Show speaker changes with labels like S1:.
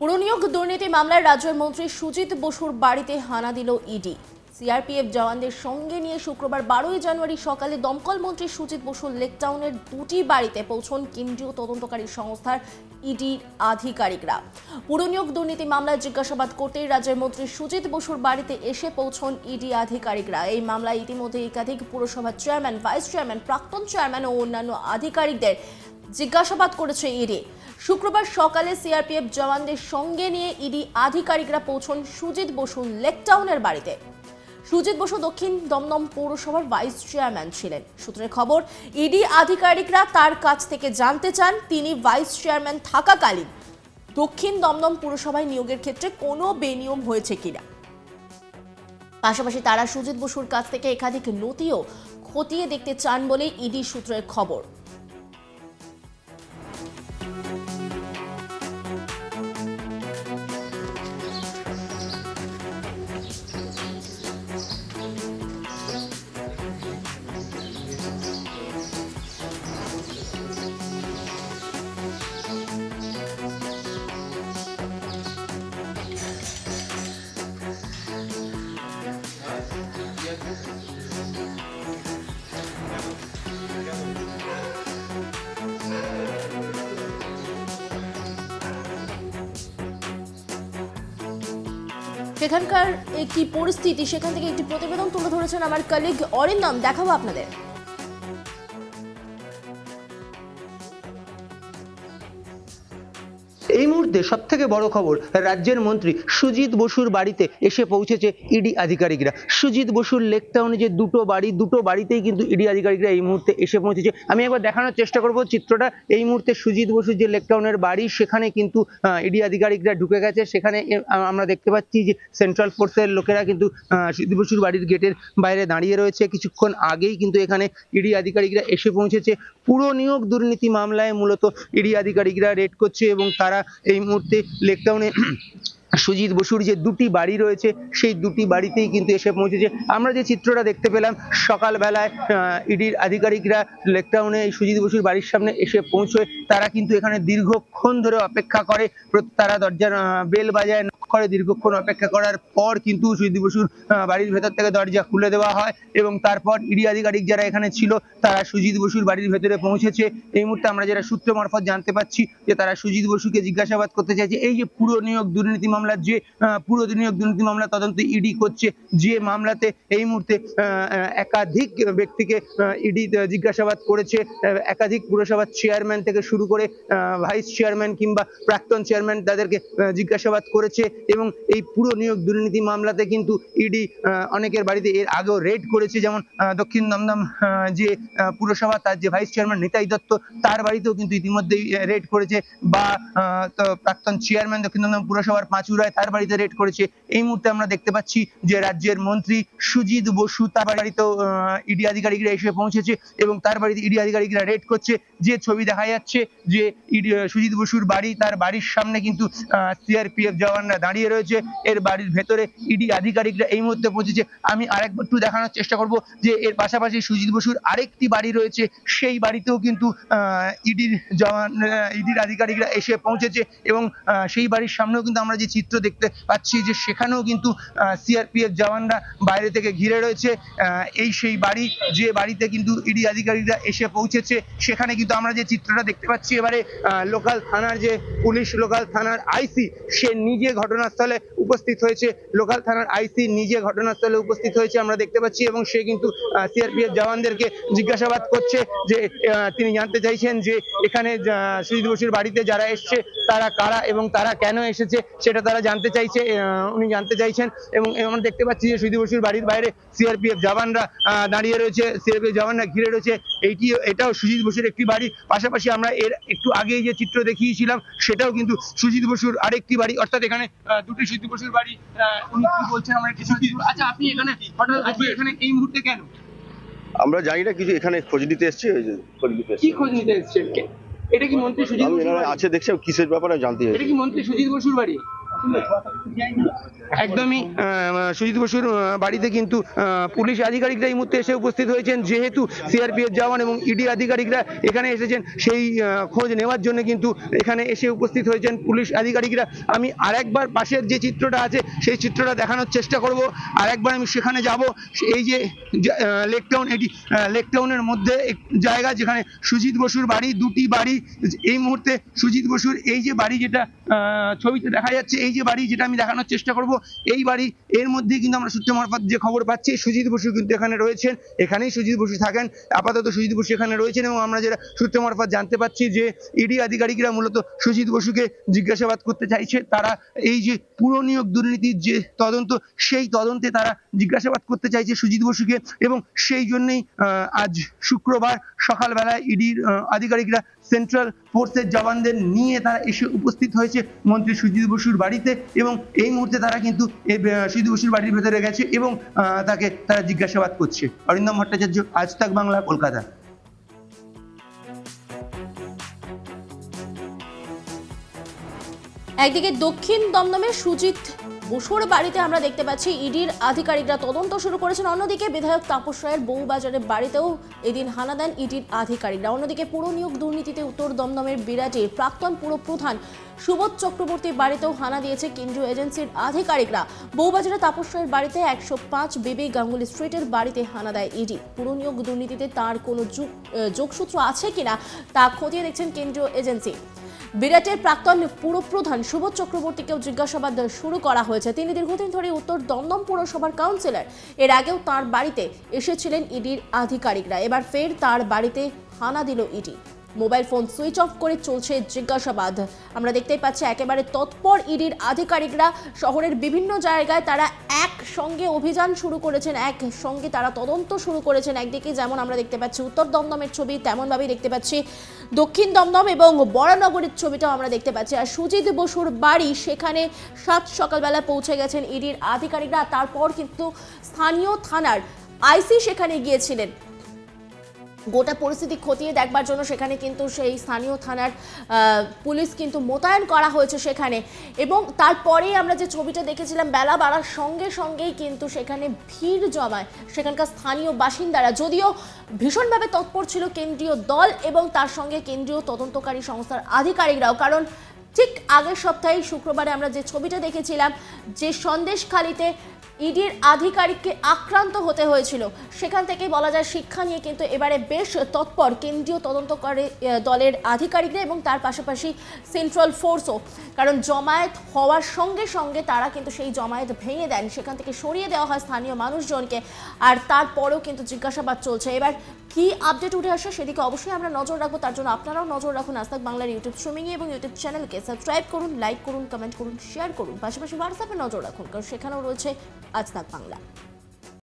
S1: পুরনিয়োগ দুর্নীতি মামলায় রাজ্যের মন্ত্রী সুজিত বসুর বাড়িতে হানা দিল ইডি। সিআরপিএফ জওয়ানদের সঙ্গে নিয়ে শুক্রবার 12ই জানুয়ারি সকালে দমকল মন্ত্রী সুজিত বসুর লেকটাউনের দুটি বাড়িতে পৌঁছন কেন্দ্রীয় তদন্তকারী সংস্থার ইডির আধিকারিকরা। পুরনিয়োগ দুর্নীতি মামলায় জিজ্ঞাসাবাদ করতেই রাজ্যের মন্ত্রী সুজিত বসুর বাড়িতে এসে পৌঁছন ইডি আধিকারিকরা। এই মামলায় ইতিমধ্যে একাধিক পুরসভার চেয়ারম্যান, ভাইস চেয়ারম্যান, প্রাক্তন চেয়ারম্যান ও অন্যান্য আধিকারিকদের জিজ্ঞাসাবাদ করেছে ইডি। শুক্রবার সকালে সিআরপিএফ জওয়ানদের সঙ্গে নিয়ে ইডি আধিকারিকরা পৌঁছন সুজিত বসুর লেকটাউনের বাড়িতে। সুজিত বসু দক্ষিণ দমদম পৌরসভার ভাইস চেয়ারম্যান ছিলেন। সূত্রের খবর, ইডি আধিকারিকরা তার কাছ থেকে জানতে চান তিনি ভাইস চেয়ারম্যান থাকাকালীন দক্ষিণ দমদম পুরসভায় নিয়োগের ক্ষেত্রে কোনো বেনিয়ম হয়েছে কিনা। পাশাপাশি তারা সুজিত বসুর কাছ থেকে একাধিক নথিও খতিয়ে দেখতে চান বলে ইডি সূত্রের খবর। সেখানকার একটি পরিস্থিতি, সেখান থেকে একটি প্রতিবেদন তুলে ধরেছেন আমার কলিগ অরিন্দম। দেখাবো আপনাদের।
S2: এই মুহূর্তে সবথেকে বড় খবর, রাজ্যের মন্ত্রী সুজিত বসুর বাড়িতে এসে পৌঁছেছে ইডি আধিকারিকরা। সুজিত বসুর লেকটাউনে যে দুটো বাড়িতেই কিন্তু ইডি আধিকারিকরা এই মুহূর্তে এসে পৌঁছেছে। আমি একবার দেখানোর চেষ্টা করব চিত্রটা। এই মুহূর্তে সুজিত বসুর যে লেকটাউনের বাড়ি, সেখানে কিন্তু ইডি আধিকারিকরা ঢুকে গেছে। সেখানে আমরা দেখতে পাচ্ছি যে সেন্ট্রাল ফোর্সের লোকেরা কিন্তু সুজিত বসুর বাড়ির গেটের বাইরে দাঁড়িয়ে রয়েছে। কিছুক্ষণ আগেই কিন্তু এখানে ইডি আধিকারিকরা এসে পৌঁছেছে। পুরো নিয়োগ দুর্নীতি মামলায় মূলত ইডি আধিকারিকরা রেড করছে এবং তারা এই মুহূর্তে লেকটাউনে সুজিত বসুর যে দুটি বাড়ি রয়েছে সেই দুটি বাড়িতেই কিন্তু এসে পৌঁছেছে। আমরা যে চিত্রটা দেখতে পেলাম সকালবেলায়, ইডির আধিকারিকরা লেকটাউনে সুজিত বসুর বাড়ির সামনে এসে পৌঁছয়। তারা কিন্তু এখানে দীর্ঘক্ষণ ধরে অপেক্ষা করে, তারা দরজার বেল বাজায় করে। দীর্ঘক্ষণ অপেক্ষা করার পর কিন্তু সুজিত বসুর বাড়ির ভেতর থেকে দরজা খুলে দেওয়া হয় এবং তারপর ইডি আধিকারিক যারা এখানে ছিল তারা সুজিত বসুর বাড়ির ভেতরে পৌঁছেছে। এই মুহূর্তে আমরা যারা সূত্র মারফত জানতে পাচ্ছি যে তারা সুজিত বসুকে জিজ্ঞাসাবাদ করতে চাইছে। এই যে পুরো নিয়োগ দুর্নীতি মামলার যে পুরো নিয়োগ দুর্নীতি মামলা তদন্ত ইডি করছে, যে মামলাতে এই মুহূর্তে একাধিক ব্যক্তিকে ইডি জিজ্ঞাসাবাদ করেছে, একাধিক পুরসভার চেয়ারম্যান থেকে শুরু করে ভাইস চেয়ারম্যান কিংবা প্রাক্তন চেয়ারম্যান তাদেরকে জিজ্ঞাসাবাদ করেছে। এবং এই পুরো নিয়োগ দুর্নীতি মামলাতে কিন্তু ইডি অনেকের বাড়িতে এর আগেও রেড করেছে। যেমন দক্ষিণ দমদম যে পুরসভা, তার যে ভাইস চেয়ারম্যান নিতাই দত্ত, তার বাড়িতেও কিন্তু ইতিমধ্যেই রেড করেছে। বা প্রাক্তন চেয়ারম্যান দক্ষিণ দমদম পুরসভার পাঁচুরায়, তার বাড়িতে রেড করেছে। এই মুহূর্তে আমরা দেখতে পাচ্ছি যে রাজ্যের মন্ত্রী সুজিত বসু তার বাড়িতেও ইডি আধিকারিকরা এসে পৌঁছেছে এবং তার বাড়িতে ইডি আধিকারিকরা রেড করছে। যে ছবি দেখা যাচ্ছে যে সুজিত বসুর বাড়ি, তার বাড়ির সামনে কিন্তু সিআরপিএফ জওয়ানরা দাঁড়িয়ে রয়েছে। এর বাড়ির ভেতরে ইডি আধিকারিকরা এই মুহূর্তে পৌঁছেছে। আমি আরেকবার একটু দেখানোর চেষ্টা করব যে এর পাশাপাশি সুজিত বসুর আরেকটি বাড়ি রয়েছে, সেই বাড়িতেও কিন্তু ইডির আধিকারিকরা এসে পৌঁছেছে এবং সেই বাড়ির সামনেও কিন্তু আমরা যে চিত্র দেখতে পাচ্ছি যে সেখানেও কিন্তু সিআরপিএফ জওয়ানরা বাইরে থেকে ঘিরে রয়েছে। এই সেই বাড়ি, যে বাড়িতে কিন্তু ইডি আধিকারিকরা এসে পৌঁছেছে, সেখানে কিন্তু আমরা যে চিত্রটা দেখতে পাচ্ছি এবারে লোকাল থানার যে পুলিশ, লোকাল থানার আইসি, সে নিজে ঘটনাস্থলে উপস্থিত হয়েছে। লোকাল থানার আইসি নিজে ঘটনাস্থলে উপস্থিত হয়েছে আমরা দেখতে পাচ্ছি এবং সে কিন্তু সিআরপিএফ জওয়ানদেরকে জিজ্ঞাসাবাদ করছে যে তিনি জানতে চাইছেন যে এখানে সুজিত বসুর বাড়িতে যারা এসছে তারা কারা এবং তারা কেন এসেছে সেটা তারা জানতে চাইছে, উনি জানতে চাইছেন। এবং আমরা দেখতে পাচ্ছি যে সুজিত বসুর বাড়ির বাইরে সিআরপিএফ জওয়ানরা দাঁড়িয়ে রয়েছে, সিআরপিএফ জওয়ানরা ঘিরে রয়েছে। এটাও সুজিত বসুর একটি বাড়ি। পাশাপাশি আমরা এর একটু আগেই যে চিত্র দেখিয়েছিলাম সেটাও কিন্তু সুজিত বসুর আরেকটি বাড়ি, অর্থাৎ এখানে দুটি সুজিত বসুর বাড়ি। উনি কি বলছেন আমরা একটু শুনি। আচ্ছা, আপনি এখানে হঠাৎ আজকে এখানে এই মুহূর্তে কেন?
S3: আমরা জানি না কিছু, এখানে খোঁজ নিতে এসেছি। ওই যে খোঁজ নিতে এসেছি।
S2: কি খোঁজ নিতে এসেছেন? এটা কি মন্ত্রী সুজিত বসুর বাড়ি?
S3: আছে দেখছি, কিসের ব্যাপারে জানতে চাইছি।
S2: এটা কি মন্ত্রী সুজিত বসুর বাড়ি? একদমই সুজিত বসুর বাড়িতে কিন্তু পুলিশ আধিকারিকরা এই মুহূর্তে এসে উপস্থিত হয়েছেন। যেহেতু সিআরপিএফ জওয়ান এবং ইডি আধিকারিকরা এখানে এসেছেন, সেই খোঁজ নেওয়ার জন্য কিন্তু এখানে এসে উপস্থিত হয়েছেন পুলিশ আধিকারিকরা। আমি আরেকবার পাশের যে চিত্রটা আছে সেই চিত্রটা দেখানোর চেষ্টা করব। আরেকবার আমি সেখানে যাব। এই যে লেক টাউন, এটি লেক টাউনের মধ্যে জায়গা যেখানে সুজিত বসুর বাড়ি, দুটি বাড়ি এই মুহূর্তে। সুজিত বসুর এই যে বাড়ি, যেটা ছবিতে দেখা যাচ্ছে, এই যে বাড়ি যেটা আমি দেখানোর চেষ্টা করব, এই বাড়ি, এর মধ্যে কিন্তু আমরা সূত্র মারফত যে খবর পাচ্ছি সুজিত বসু কিন্তু এখানে রয়েছেন, এখানেই সুজিত বসু থাকেন। আপাতত সুজিত বসু এখানে রয়েছেন এবং আমরা যেটা সূত্র মারফত জানতে পাচ্ছি যে ইডি আধিকারিকরা মূলত সুজিত বসুকে জিজ্ঞাসাবাদ করতে চাইছে। তারা এই যে পুরো নিয়োগ দুর্নীতির যে তদন্ত, সেই তদন্তে তারা জিজ্ঞাসাবাদ করতে চাইছে সুজিত বসুকে, এবং সেই জন্যই আজ শুক্রবার সকালবেলায় ইডির আধিকারিকরা সেন্ট্রাল ফোর্সের জওয়ানদের নিয়ে তারা এসে উপস্থিত হয়েছে মন্ত্রী সুজিত বসুর বাড়িতে, এবং এই মুহূর্তে তারা কিন্তু সুজিত বসুর বাড়ির ভেতরে গেছে এবং তারা জিজ্ঞাসাবাদ করছে। অরিন্দম ভট্টাচার্য, আজ তাক বাংলা, কলকাতা।
S1: একদিকে দক্ষিণ দমদমে সুজিত বসুর বাড়িতে আমরা দেখতে পাচ্ছি ইডির আধিকারিকরা তদন্ত শুরু করেছেন। অন্যদিকে বিধায়ক তাপস রায়ের বউবাজারের বাড়িতেও এদিন হানা দেন ইডির আধিকারিকরা। অন্যদিকে পুর নিয়োগ দুর্নীতিতে উত্তর দমদমের বিরাটির প্রাক্তন পুর প্রধান সুবোধ চক্রবর্তীর বাড়িতেও হানা দিয়েছে কেন্দ্রীয় এজেন্সির আধিকারিকরা। বউবাজারে তাপস রায়ের বাড়িতে 105 বিবি গাঙ্গুলি স্ট্রিটের বাড়িতে হানা দেয় ইডি। পুর নিয়োগ দুর্নীতিতে তার কোনো যোগসূত্র আছে কিনা তা খতিয়ে দেখছেন কেন্দ্রীয় এজেন্সি। বিরাটের প্রাক্তন পুরপ্রধান সুবোধ চক্রবর্তীকেও জিজ্ঞাসাবাদ শুরু করা হয়েছে। তিনি দীর্ঘদিন ধরে উত্তর দমদম পৌরসভার কাউন্সিলর। এর আগেও তার বাড়িতে এসেছিলেন ইডির আধিকারিকরা। এবার ফের তার বাড়িতে হানা দিল ED. Mobile phone switch off করে চলছে জিজ্ঞাসাবাদ। আমরা দেখতেই পাচ্ছি একেবারে তৎপর ইডির আধিকারিকরা। শহরের বিভিন্ন জায়গায় তারা একসঙ্গে অভিযান শুরু করেছেন, একসঙ্গে তারা তদন্ত শুরু করেছেন। একদিকে যেমন আমরা দেখতে পাচ্ছি উত্তর দমদমের ছবি, তেমনভাবেই দেখতে পাচ্ছি দক্ষিণ দমদম এবং বরানগরের ছবিটাও আমরা দেখতে পাচ্ছি। আর সুজিত বসুর বাড়ি, সেখানে সকালবেলা পৌঁছে গেছেন ইডির আধিকারিকরা। তারপর কিন্তু স্থানীয় থানার আইসি সেখানে গিয়েছিলেন গোটা পরিস্থিতি খতিয়ে দেখবার জন্য। সেখানে কিন্তু সেই স্থানীয় থানার পুলিশ কিন্তু মোতায়েন করা হয়েছে সেখানে। এবং তারপরেই আমরা যে ছবিটা দেখেছিলাম, বেলা বাড়ার সঙ্গে সঙ্গেই কিন্তু সেখানে ভিড় জমায় সেখানকার স্থানীয় বাসিন্দারা। যদিও ভীষণভাবে তৎপর ছিল কেন্দ্রীয় দল এবং তার সঙ্গে কেন্দ্রীয় তদন্তকারী সংস্থার আধিকারিকরাও। কারণ ঠিক আগের সপ্তাহে শুক্রবারে আমরা যে ছবিটা দেখেছিলাম, যে সন্দেশখালিতে ইডির আধিকারিককে আক্রান্ত হতে হয়েছিল, সেখান থেকেই বলা যায় শিক্ষা নিয়ে কিন্তু এবারে বেশ তৎপর কেন্দ্রীয় তদন্তকারী দলের আধিকারিকরা এবং তার পাশাপাশি সেন্ট্রাল ফোর্সও। কারণ জমায়েত হওয়ার সঙ্গে সঙ্গে তারা কিন্তু সেই জমায়েত ভেঙে দেন, সেখান থেকে সরিয়ে দেওয়া হয় স্থানীয় মানুষজনকে। আর তারপরেও কিন্তু জিজ্ঞাসাবাদ চলছে। এবার কি আপডেট উঠে আসে সেদিকে অবশ্যই আমরা নজর রাখবো। তার জন্য আপনারাও নজর রাখুন আজ তাক বাংলার ইউটিউব স্ট্রিমিংয়ে এবং ইউটিউব চ্যানেলকে সাবস্ক্রাইব করুন, লাইক করুন, কমেন্ট করুন, শেয়ার করুন। পাশাপাশি হোয়াটসঅ্যাপে নজর রাখুন, কারণ সেখানেও রয়েছে আজ তাক বাংলা।